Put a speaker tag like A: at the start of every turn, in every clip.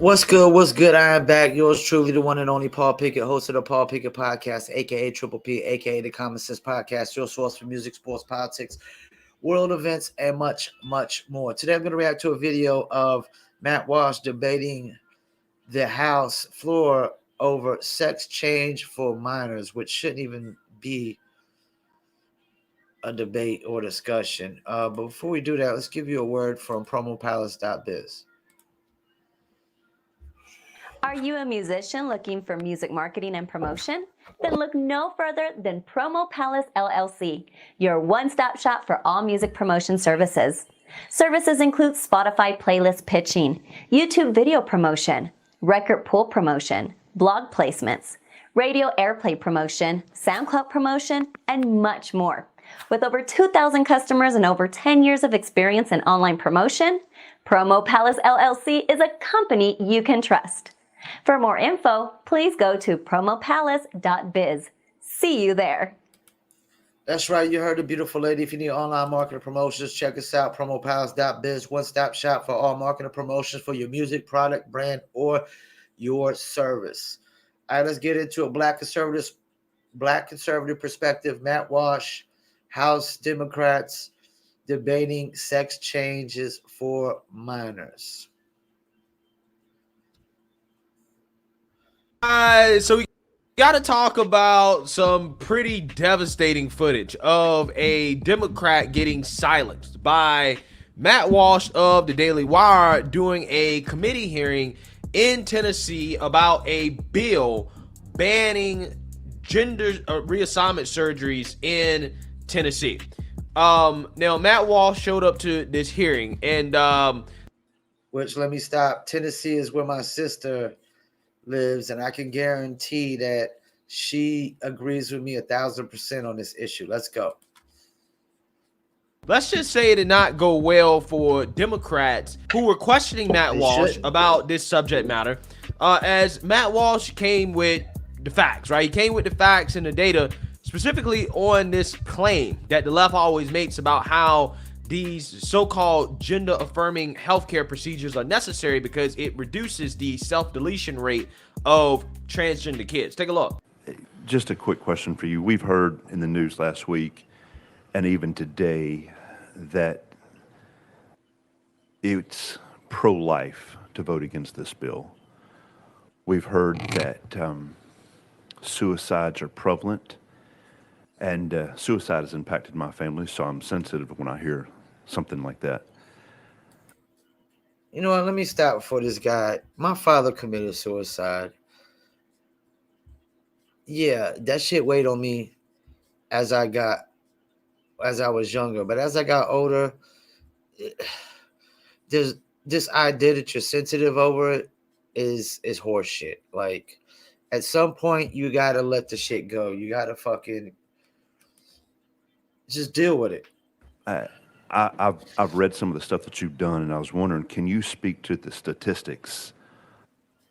A: What's good? What's good? I am back. Yours truly, the one and only Paul Pickett, host of the Paul Pickett Podcast, aka Triple P, aka the Common Sense Podcast, your source for music, sports, politics, world events, and much, much more. Today, I'm going to react to a video of Matt Walsh debating the House floor over sex change for minors, which shouldn't even be a debate or discussion. But before we do that, let's give you a word from promopalace.biz.
B: Are you a musician looking for music marketing and promotion? Then look no further than Promo Palace LLC, your one-stop shop for all music promotion services. Services include Spotify playlist pitching, YouTube video promotion, record pool promotion, blog placements, radio airplay promotion, SoundCloud promotion, and much more. With over 2,000 customers and over 10 years of experience in online promotion, Promo Palace LLC is a company you can trust. For more info, please go to promopalace.biz. See you there.
A: That's right. You heard the beautiful lady. If you need online marketing promotions, check us out. Promopalace.biz, one-stop shop for all marketing promotions for your music, product, brand, or your service. All right, let's get into a black conservative perspective. Matt Walsh, House Democrats debating sex changes for minors.
C: So we got to talk about some pretty devastating footage of a Democrat getting silenced by Matt Walsh of the Daily Wire doing a committee hearing in Tennessee about a bill banning gender reassignment surgeries in Tennessee. Now, Matt Walsh showed up to this hearing, and
A: which, let me stop. Tennessee is where my sister lives, and I can guarantee that she agrees with me 1,000% on this issue. Let's go.
C: Let's just say it did not go well for Democrats who were questioning Matt Walsh about this subject matter, as Matt Walsh came with the facts, right? He came with the facts and the data specifically on this claim that the left always makes about how these so-called gender-affirming healthcare procedures are necessary because it reduces the self-deletion rate of transgender kids. Take a look.
D: Just a quick question for you. We've heard in the news last week and even today that it's pro-life to vote against this bill. We've heard that suicides are prevalent, and suicide has impacted my family, so I'm sensitive when I hear something like that.
A: You know what? Let me stop before this guy. My father committed suicide. Yeah, that shit weighed on me as I was younger. But as I got older, there's this idea that you're sensitive over it is horseshit. Like, at some point, you gotta let the shit go. You gotta fucking just deal with it.
D: I've read some of the stuff that you've done, and I was wondering, can you speak to the statistics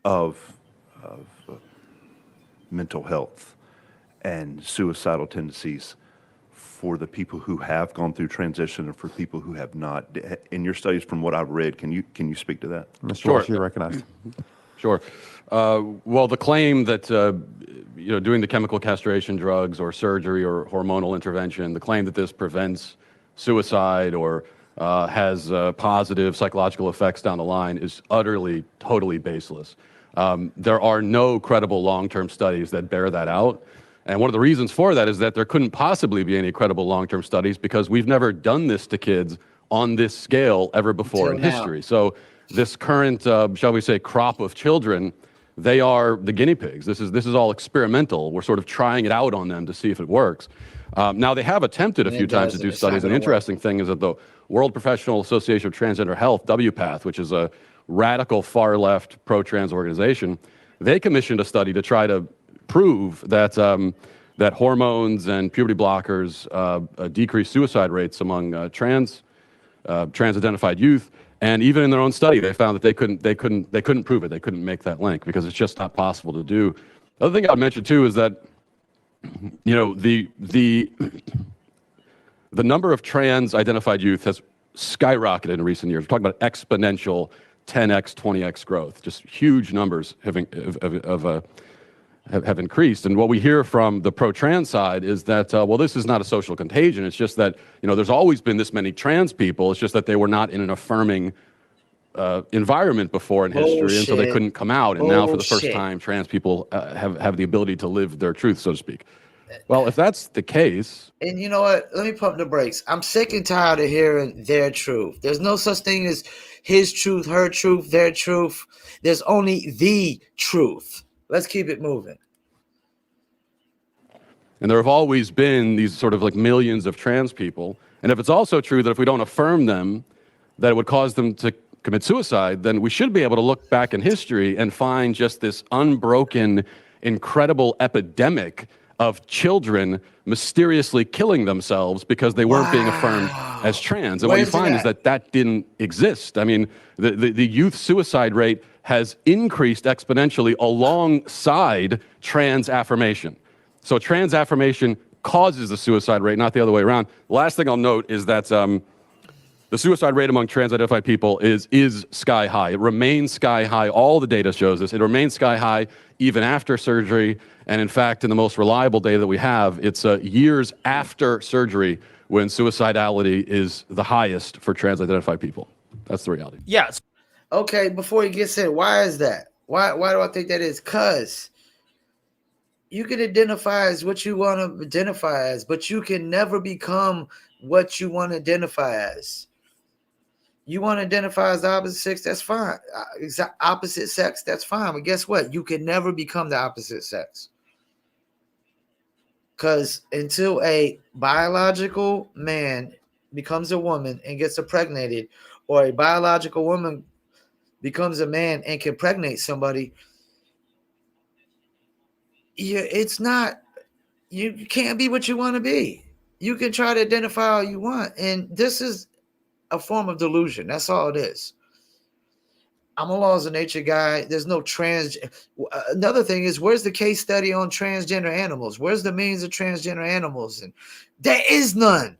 D: of mental health and suicidal tendencies for the people who have gone through transition and for people who have not? In your studies, from what I've read, can you speak to that?
E: Mr. Walsh, you recognized.
F: Sure. Well, the claim that doing the chemical castration drugs or surgery or hormonal intervention, the claim that this prevents suicide or has positive psychological effects down the line is utterly, totally baseless. There are no credible long-term studies that bear that out. And one of the reasons for that is that there couldn't possibly be any credible long-term studies because we've never done this to kids on this scale ever before in history. So this current, shall we say, crop of children, they are the guinea pigs. This is all experimental. We're sort of trying it out on them to see if it works. Now, they have attempted a few times to do studies. An interesting thing is that the World Professional Association of Transgender Health, WPATH, which is a radical far-left pro-trans organization, they commissioned a study to try to prove that that hormones and puberty blockers decrease suicide rates among trans-identified youth. And even in their own study, they found that they couldn't prove it. They couldn't make that link because it's just not possible to do. The other thing I'd mention too is that, you know, the number of trans-identified youth has skyrocketed in recent years. We're talking about exponential 10x, 20x growth. Just huge numbers have increased. And what we hear from the pro-trans side is that, well, this is not a social contagion. It's just that, there's always been this many trans people. It's just that they were not in an affirming environment before in history, and so they couldn't come out. And now, for the first time, trans people have the ability to live their truth, so to speak. Well, if that's the case,
A: and you know what? Let me pump the brakes. I'm sick and tired of hearing their truth. There's no such thing as his truth, her truth, their truth. There's only the truth. Let's keep it moving.
F: And there have always been these sort of like millions of trans people. And if it's also true that if we don't affirm them, that it would cause them to commit suicide, then we should be able to look back in history and find just this unbroken, incredible epidemic of children mysteriously killing themselves because they weren't being affirmed as trans. And what you find is that didn't exist. I mean, the youth suicide rate has increased exponentially alongside trans affirmation. So trans affirmation causes the suicide rate, not the other way around. The last thing I'll note is that the suicide rate among trans-identified people is sky high. It remains sky high. All the data shows this. It remains sky high even after surgery. And in fact, in the most reliable data that we have, it's years after surgery when suicidality is the highest for trans-identified people. That's the reality.
C: Yes.
A: Okay, before he gets in, why is that? Why do I think that is? Because you can identify as what you want to identify as, but you can never become what you want to identify as. You want to identify as the opposite sex, that's fine. Opposite sex, that's fine. But guess what? You can never become the opposite sex. Because until a biological man becomes a woman and gets impregnated, or a biological woman becomes a man and can impregnate somebody, it's not, you can't be what you want to be. You can try to identify all you want. And this is a form of delusion. That's all it is. I'm a laws of nature guy. There's no trans. Another thing is, where's the case study on transgender animals? Where's the millions of transgender animals? And there is none.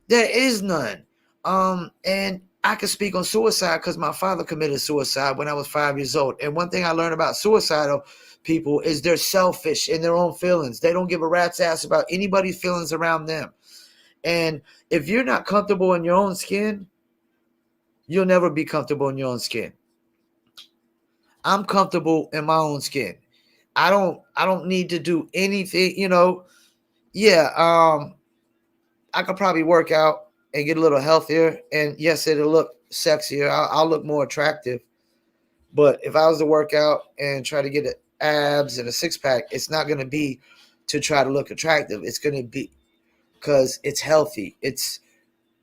A: There is none. And I can speak on suicide because my father committed suicide when I was 5 years old. And one thing I learned about suicidal people is they're selfish in their own feelings. They don't give a rat's ass about anybody's feelings around them. And if you're not comfortable in your own skin, you'll never be comfortable in your own skin. I'm comfortable in my own skin. I don't need to do anything, I could probably work out and get a little healthier. And yes, it'll look sexier. I'll look more attractive. But if I was to work out and try to get abs and a six-pack, it's not going to be to try to look attractive. It's going to be because it's healthy. It's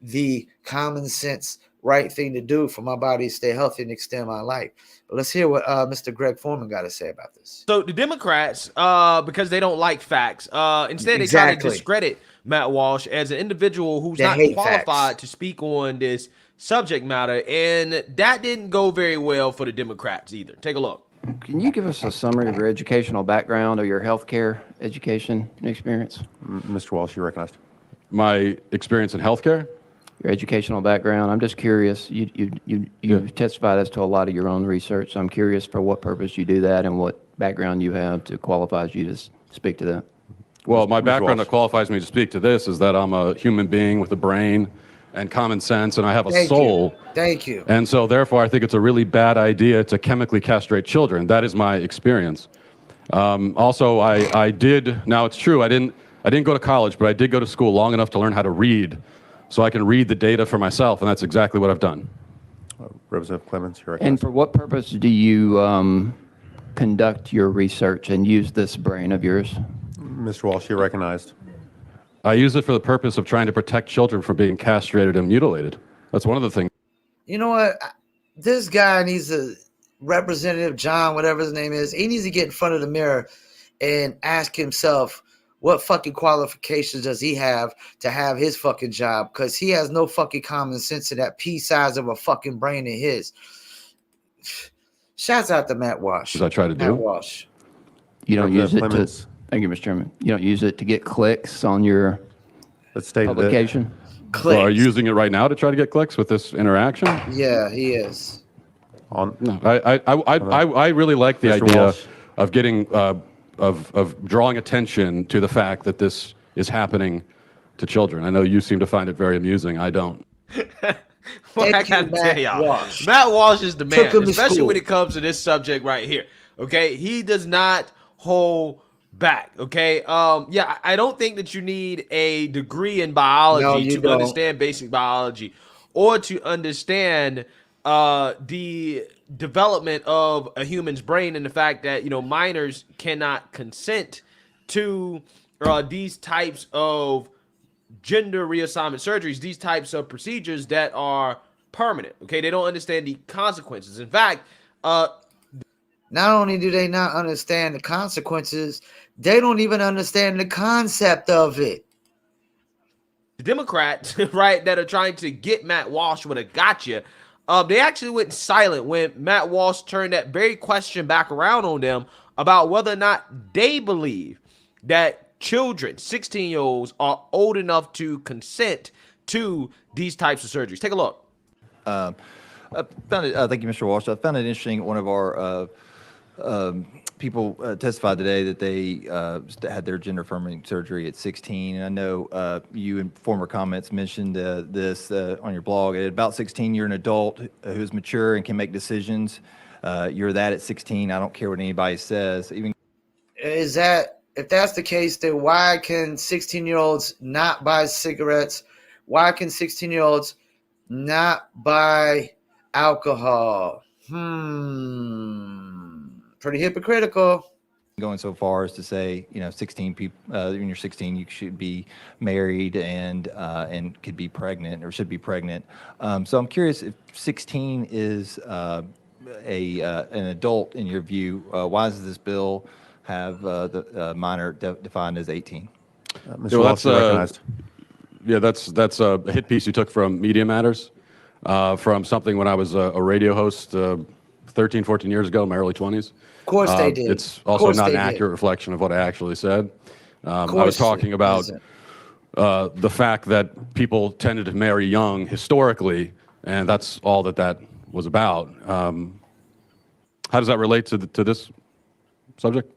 A: the common sense right thing to do for my body to stay healthy and extend my life. But let's hear what Mr. Greg Foreman got to say about this.
C: So the Democrats, because they don't like facts, instead they try to discredit Matt Walsh as an individual who's not qualified to speak on this subject matter, and that didn't go very well for the Democrats either. Take a look.
E: Can you give us a summary of your educational background or your healthcare education experience?
D: Mr. Walsh, you're recognized.
F: My experience in healthcare?
E: Your educational background. I'm just curious. You testified as to a lot of your own research. So I'm curious for what purpose you do that and what background you have to qualify you to speak to that.
F: Well, my background that qualifies me to speak to this is that I'm a human being with a brain and common sense, and I have a soul.
A: Thank you.
F: And so, therefore, I think it's a really bad idea to chemically castrate children. That is my experience. Also, I did. Now, it's true. I didn't go to college, but I did go to school long enough to learn how to read, so I can read the data for myself, and that's exactly what I've done.
D: Representative Clemens, you're recognized.
E: And for what purpose do you conduct your research and use this brain of yours?
D: Mr. Walsh, you're recognized.
F: I use it for the purpose of trying to protect children from being castrated and mutilated. That's one of the things.
A: You know what? This guy needs a Representative John, whatever his name is. He needs to get in front of the mirror and ask himself, what fucking qualifications does he have to have his fucking job? Because he has no fucking common sense in that pea size of a fucking brain in his. Shouts out to Matt Walsh.
F: As I try to do.
A: Matt Walsh.
E: You don't use it
D: Clemens.
E: to. Thank you, Mr. Chairman. You don't use it to get clicks on your publication?
A: Clicks.
F: So are you using it right now to try to get clicks with this interaction?
A: Yeah, he is.
F: No, I really like the
G: Mr.
F: idea
G: Walsh?
F: of getting of drawing attention to the fact that this is happening to children. I know you seem to find it very amusing. I don't.
C: Well, I
A: Thank you,
C: gotta tell
A: Matt
C: y'all,
A: Walsh.
C: Matt Walsh is the
A: Took
C: man,
A: him to
C: especially
A: school.
C: when it comes to this subject right here. Okay, he does not hold back. Okay, yeah, I don't think that you need a degree in
A: No,
C: biology
A: you
C: to
A: don't.
C: understand basic biology or to understand the development of a human's brain and the fact that minors cannot consent to these types of gender reassignment surgeries, these types of procedures that are permanent. Okay, they don't understand the consequences. In fact,
A: not only do they not understand the consequences, they don't even understand the concept of it.
C: the Democrats, right, that are trying to get Matt Walsh with a gotcha, they actually went silent when Matt Walsh turned that very question back around on them about whether or not they believe that children, 16-year-olds, are old enough to consent to these types of surgeries. Take a look.
H: I found it. Thank you, Mr. Walsh. I found it interesting. One of our people testified today that they had their gender-affirming surgery at 16. And I know you in former comments mentioned this on your blog. At about 16, you're an adult who's mature and can make decisions. You're that at 16. I don't care what anybody says. Even
A: Is that, if that's the case, then why can 16-year-olds not buy cigarettes? Why can 16-year-olds not buy alcohol? Pretty hypocritical.
H: going so far as to say, 16 people, when you're 16, you should be married and could be pregnant or should be pregnant. So I'm curious if 16 is an adult in your view. Why does this bill have the minor defined as 18?
G: Mr.
F: Well,
G: Walsh, you're recognized.
F: Yeah, that's a hit piece you took from Media Matters, from something when I was a radio host 13, 14 years ago, in my early 20s.
A: Of course they did.
F: It's also not an accurate reflection of what I actually said. I was talking about the fact that people tended to marry young historically, and that's all that was about. How does that relate to this subject?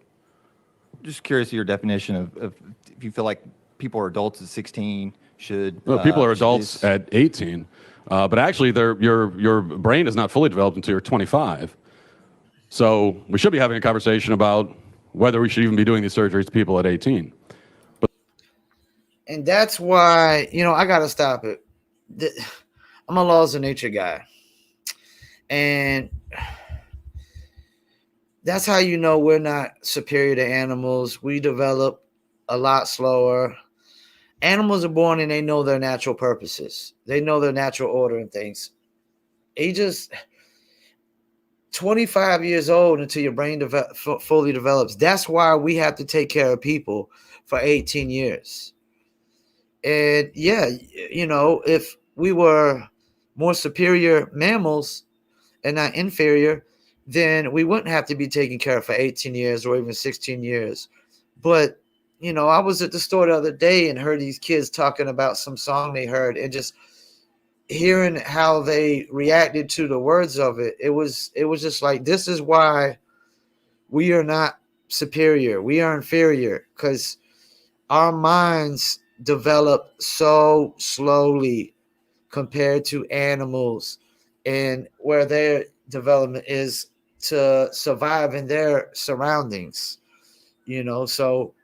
H: Just curious of your definition of if you feel like people are adults at 16 should.
F: Well, people are
H: should
F: adults
H: these-
F: at 18, but actually, your brain is not fully developed until you're 25. So we should be having a conversation about whether we should even be doing these surgeries to people at 18.
A: And that's why, I got to stop it. I'm a laws of nature guy. And that's how we're not superior to animals. We develop a lot slower. Animals are born and they know their natural purposes. They know their natural order and things. 25 years old until your brain fully develops. That's why we have to take care of people for 18 years. And yeah, if we were more superior mammals and not inferior, then we wouldn't have to be taken care of for 18 years or even 16 years. But, I was at the store the other day and heard these kids talking about some song they heard, and just hearing how they reacted to the words of it, it was just like, this is why we are not superior. We are inferior, because our minds develop so slowly compared to animals, and where their development is to survive in their surroundings. So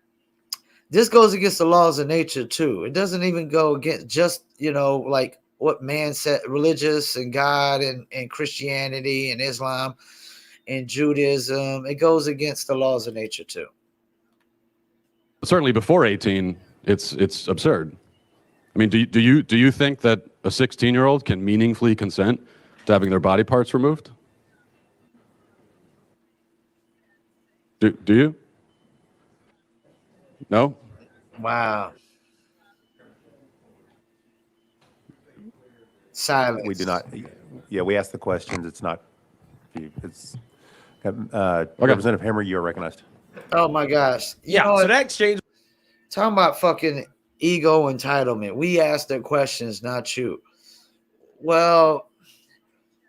A: this goes against the laws of nature too. It doesn't even go against just, like what man said, religious and God and Christianity and Islam and Judaism. It goes against the laws of nature too.
F: Certainly before 18, it's absurd. I mean, do you think that a 16-year-old can meaningfully consent to having their body parts removed? Do you? No?
A: Wow. Silence.
G: We do not. Yeah, we ask the questions. It's not. It's Representative Hammer. You are recognized.
A: Oh my gosh.
C: So that exchange.
A: Talking about fucking ego entitlement. We ask their questions, not you. Well,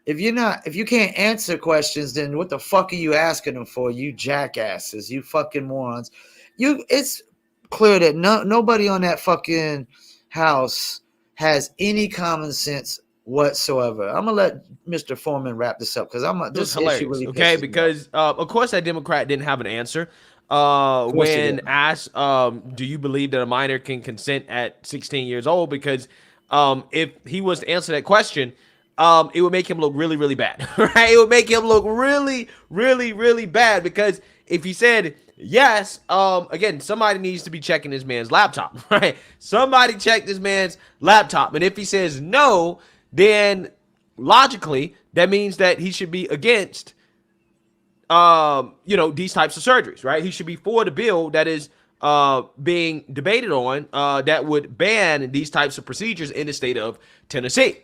A: if you can't answer questions, then what the fuck are you asking them for? You jackasses, you fucking morons. It's clear that nobody on that fucking house has any common sense whatsoever. I'm gonna let Mr. Foreman wrap this up because
C: It was
A: this issue
C: hilarious,
A: really
C: okay?
A: pisses me off.
C: Because of course that Democrat didn't have an answer
A: course he
C: when
A: didn't.
C: asked, "Do you believe that a minor can consent at 16 years old?" Because if he was to answer that question, it would make him look really, really bad, right? It would make him look really, really, really bad because if he said yes, again, somebody needs to be checking this man's laptop, right? Somebody check this man's laptop, and if he says no, then logically that means that he should be against these types of surgeries, right? He should be for the bill that is being debated on that would ban these types of procedures in the state of Tennessee,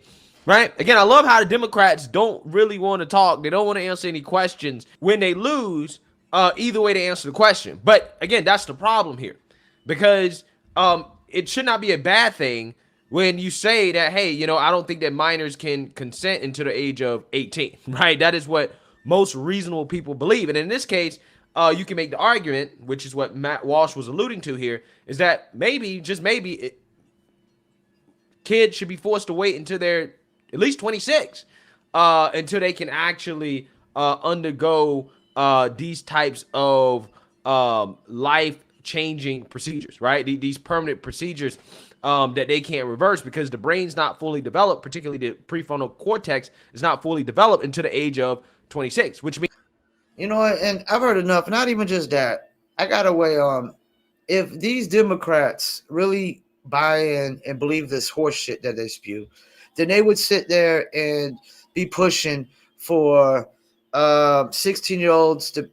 C: right? Again, I love how the Democrats don't really want to talk. They don't want to answer any questions. When they lose, either way they answer the question. But again, that's the problem here, because it should not be a bad thing when you say that, hey, I don't think that minors can consent until the age of 18, right? That is what most reasonable people believe. And in this case, you can make the argument, which is what Matt Walsh was alluding to here, is that maybe, just maybe, kids should be forced to wait until they're at least 26 until they can actually undergo these types of life-changing procedures, right? These permanent procedures that they can't reverse because the brain's not fully developed, particularly the prefrontal cortex is not fully developed until the age of 26, which means...
A: You know what? And I've heard enough. Not even just that. I got to weigh on if these Democrats really buy in and believe this horse shit that they spew, then they would sit there and be pushing for 16-year-olds to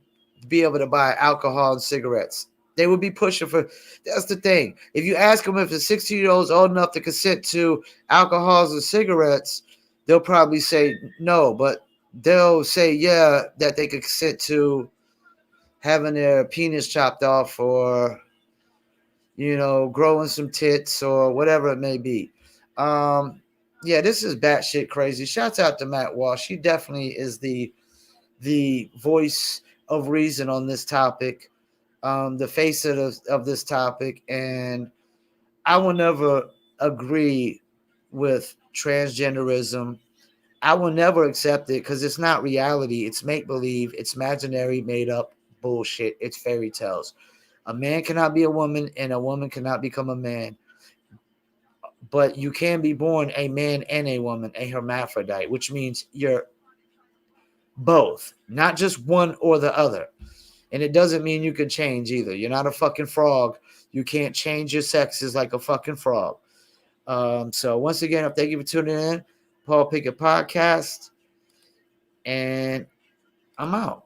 A: be able to buy alcohol and cigarettes. They would be pushing for. That's the thing. If you ask them if the 16-year-old is old enough to consent to alcohols and cigarettes, they'll probably say no, but they'll say yeah, that they could consent to having their penis chopped off or growing some tits or whatever it may be. Yeah, this is batshit crazy. Shouts out to Matt Walsh. He definitely is the voice of reason on this topic, the face of this topic, and I will never agree with transgenderism. I will never accept it because it's not reality. It's make-believe. It's imaginary, made-up bullshit. It's fairy tales. A man cannot be a woman, and a woman cannot become a man. But you can be born a man and a woman, a hermaphrodite, which means you're both, not just one or the other. And it doesn't mean you can change either. You're not a fucking frog. You can't change your sexes like a fucking frog. So once again, thank you for tuning in. Paul Pickett Podcast. And I'm out.